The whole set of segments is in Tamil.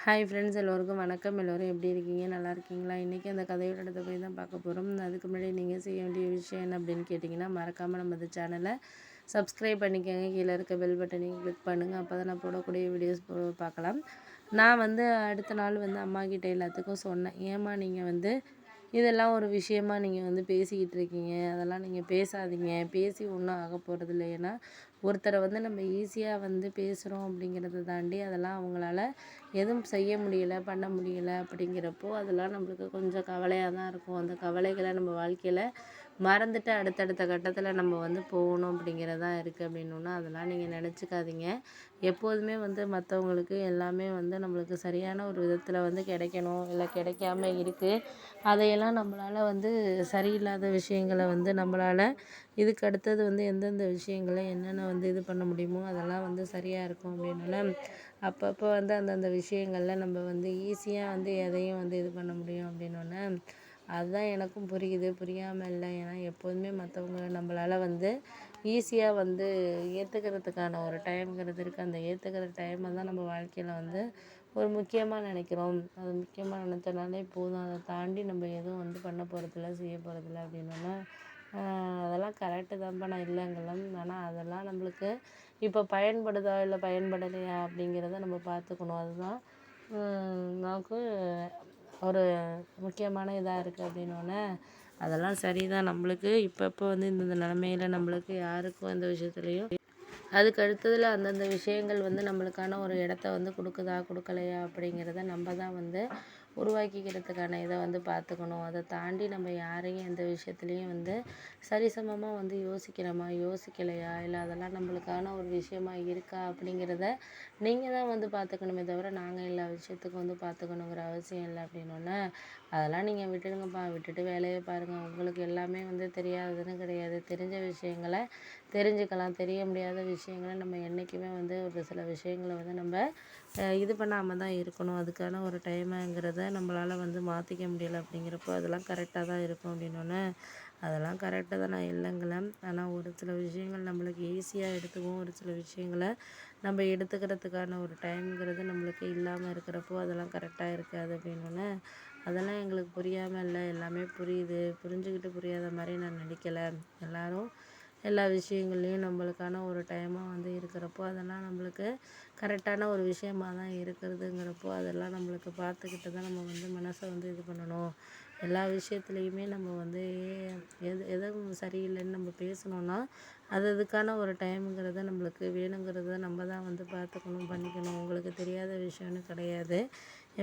ஹாய் ஃப்ரெண்ட்ஸ், எல்லோருக்கும் வணக்கம். எல்லோரும் எப்படி இருக்கீங்க? நல்லா இருக்கீங்களா? இன்றைக்கி அந்த கதையோட இடத்த போய் தான் பார்க்க போகிறோம். அதுக்கு முன்னாடி நீங்கள் செய்ய வேண்டிய விஷயம் என்ன அப்படின்னு கேட்டிங்கன்னா, மறக்காமல் நம்ம இந்த சேனலை சப்ஸ்கிரைப் பண்ணிக்கோங்க. கீழே இருக்க பெல் பட்டனையும் கிளிக் பண்ணுங்கள். அப்போ தான் நான் போடக்கூடிய வீடியோஸ் பார்க்கலாம். நான் அடுத்த நாள் அம்மாக்கிட்ட எல்லாத்துக்கும் சொன்னேன். ஏம்மா நீங்கள் இதெல்லாம் ஒரு விஷயமா நீங்கள் பேசிக்கிட்டு இருக்கீங்க, அதெல்லாம் நீங்கள் பேசாதீங்க, பேசி ஒன்றும் ஆக போகிறதில்ல. ஏன்னா ஒருத்தரை நம்ம ஈஸியாக பேசுகிறோம் அப்படிங்கிறத தாண்டி அதெல்லாம் அவங்களால எதுவும் செய்ய முடியலை, பண்ண முடியலை அப்படிங்கிறப்போ அதெல்லாம் நம்மளுக்கு கொஞ்சம் கவலையாக தான் இருக்கும். அந்த கவலைகளை நம்ம வாழ்க்கையில் மறந்துட்டு அடுத்தடுத்த கட்டத்தில் நம்ம போகணும் அப்படிங்கிறதா இருக்குது. அப்படின்னோன்னா அதெல்லாம் நீங்கள் நினச்சிக்காதீங்க. எப்போதுமே மற்றவங்களுக்கு எல்லாமே நம்மளுக்கு சரியான ஒரு விதத்தில் கிடைக்கணும், இல்லை கிடைக்காம இருக்குது. அதையெல்லாம் நம்மளால் சரியில்லாத விஷயங்களை நம்மளால் இதுக்கு அடுத்தது எந்தெந்த விஷயங்களை என்னென்ன இது பண்ண முடியுமோ அதெல்லாம் சரியாக இருக்கும். அப்படின்னால அப்பப்போ அந்தந்த விஷயங்களில் நம்ம ஈஸியாக எதையும் இது பண்ண முடியும். அப்படின்னோடனே அதுதான் எனக்கும் புரியுது, புரியாமல் இல்லை. ஏன்னா எப்போதுமே மற்றவங்க நம்மளால் ஈஸியாக ஏற்றுக்கிறதுக்கான ஒரு டைம்ங்கிறது இருக்குது. அந்த ஏற்றுக்கிற டைமை தான் நம்ம வாழ்க்கையில் ஒரு முக்கியமாக நினைக்கிறோம். அது முக்கியமாக நினச்சனாலே போதும். அதை தாண்டி நம்ம எதுவும் பண்ண போகிறதில்ல, செய்ய போகிறதில்ல. அப்படின்னோன்னா அதெல்லாம் கரெக்டு தான்ப்பா, நான் இல்லைங்கள்ல. ஆனால் அதெல்லாம் நம்மளுக்கு இப்போ பயன்படுதா இல்லை பயன்படலையா அப்படிங்கிறத நம்ம பார்த்துக்கணும். அதுதான் நமக்கு ஒரு முக்கியமான இதாக இருக்குது. அப்படின்னோடனே அதெல்லாம் சரிதான். நம்மளுக்கு இப்போ இந்த நிலமையில நம்மளுக்கு யாருக்கும் எந்த விஷயத்துலையும் அதுக்கு அடுத்ததில் அந்தந்த விஷயங்கள் நம்மளுக்கான ஒரு இடத்த கொடுக்குதா கொடுக்கலையா அப்படிங்கிறத நம்ம தான் உருவாக்கிக்கிறதுக்கான இதை பார்த்துக்கணும். அதை தாண்டி நம்ம யாரையும் எந்த விஷயத்துலையும் சரிசமமாக யோசிக்கிறோமா, யோசிக்கலையா, இல்லை அதெல்லாம் நம்மளுக்கான ஒரு விஷயமா இருக்கா அப்படிங்கிறத நீங்கள் தான் பார்த்துக்கணுமே தவிர நாங்கள் எல்லா விஷயத்துக்கும் பார்த்துக்கணுங்கிற அவசியம் இல்லை. அப்படின்னோடனே அதெல்லாம் நீங்கள் விட்டுடுங்கப்பா, விட்டுட்டு வேலையை பாருங்கள். உங்களுக்கு எல்லாமே தெரியாததுன்னு கிடையாது. தெரிஞ்ச விஷயங்களை தெரிஞ்சுக்கலாம். தெரிய முடியாத விஷயங்களை நம்ம என்றைக்குமே ஒரு சில விஷயங்களை நம்ம இது பண்ணாமல் தான் இருக்கணும். அதுக்கான ஒரு டைமுங்கிறத நம்மளால் மாற்றிக்க முடியலை. அப்படிங்கிறப்போ அதெல்லாம் கரெக்டாக தான் இருக்கும். அப்படின்னோடனே அதெல்லாம் கரெக்டாக தான், நான் இல்லைங்கள. ஆனால் ஒரு சில விஷயங்கள் நம்மளுக்கு ஈஸியாக எடுத்துக்குவோம், ஒரு சில விஷயங்களை நம்ம எடுத்துக்கிறதுக்கான ஒரு டைம்ங்கிறது நம்மளுக்கு இல்லாமல் இருக்கிறப்போ அதெல்லாம் கரெக்டாக இருக்காது. அப்படின்னோடனே அதெல்லாம் எங்களுக்கு புரியாமல் இல்லை, எல்லாமே புரியுது. புரிஞ்சுக்கிட்டு புரியாத மாதிரி நான் நடிக்கலை. எல்லோரும் எல்லா விஷயங்கள்லையும் நம்மளுக்கான ஒரு டைமாக இருக்கிறப்போ அதெல்லாம் நம்மளுக்கு கரெக்டான ஒரு விஷயமாக தான் இருக்கிறதுங்கிறப்போ அதெல்லாம் நம்மளுக்கு பார்த்துக்கிட்டு தான் நம்ம மனசை இது பண்ணணும். எல்லா விஷயத்துலையுமே நம்ம எதுவும் சரியில்லைன்னு நம்ம பேசணுன்னா அதுக்கான ஒரு டைமுங்கிறத நம்மளுக்கு வேணுங்கிறத நம்ம தான் பார்த்துக்கணும், பண்ணிக்கணும். உங்களுக்கு தெரியாத விஷயம்னு கிடையாது.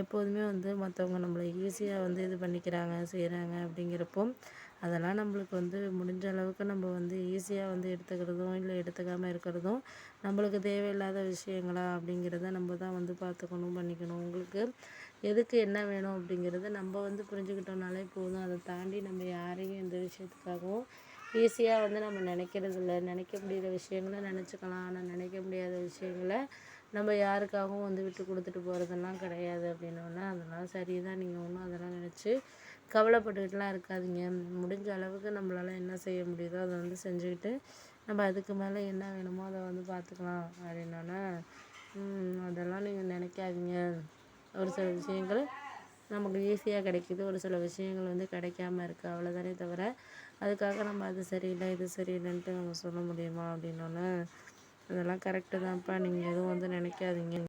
எப்போதுமே மற்றவங்க நம்மளை ஈஸியாக இது பண்ணிக்கிறாங்க, செய்கிறாங்க. அப்படிங்கிறப்போ அதெல்லாம் நம்மளுக்கு முடிஞ்ச அளவுக்கு நம்ம ஈஸியாக எடுத்துக்கிறதும் இல்லை எடுத்துக்காமல் இருக்கிறதும் நம்மளுக்கு தேவையில்லாத விஷயங்களா அப்படிங்கிறத நம்ம தான் பார்த்துக்கணும், பண்ணிக்கணும். உங்களுக்கு எதுக்கு என்ன வேணும் அப்படிங்கிறத நம்ம புரிஞ்சுக்கிட்டோம்னாலே போதும். அதை தாண்டி நம்ம யாரையும் எந்த விஷயத்துக்காகவும் ஈஸியாக நம்ம நினைக்கிறதில்ல. நினைக்க முடிகிற விஷயங்களை நினச்சிக்கலாம், ஆனால் நினைக்க முடியாத விஷயங்களை நம்ம யாருக்காகவும் விட்டு கொடுத்துட்டு போகிறதெல்லாம் கிடையாது. அப்படின்னோடனே அதெல்லாம் சரி தான். நீங்கள் ஒன்றும் அதெல்லாம் நினச்சி கவலைப்பட்டுக்கிட்டுலாம் இருக்காதீங்க. முடிஞ்ச அளவுக்கு நம்மளால் என்ன செய்ய முடியுதோ அதை செஞ்சுக்கிட்டு நம்ம அதுக்கு மேலே என்ன வேணுமோ அதை பார்த்துக்கலாம். அப்படின்னோடனே அதெல்லாம் நீங்கள் நினைக்காதீங்க. ஒரு சில விஷயங்கள் நமக்கு ஈஸியாக கிடைக்கிது, ஒரு சில விஷயங்கள் கிடைக்காம இருக்குது, அவ்வளோதானே தவிர அதுக்காக நம்ம அது சரியில்லை இது சரியில்லைன்ட்டு நம்ம சொல்ல முடியுமா? அப்படின்னோடனே அதெல்லாம் கரெக்டு தான்ப்பா, நீங்கள் எதுவும் நினைக்காதீங்க.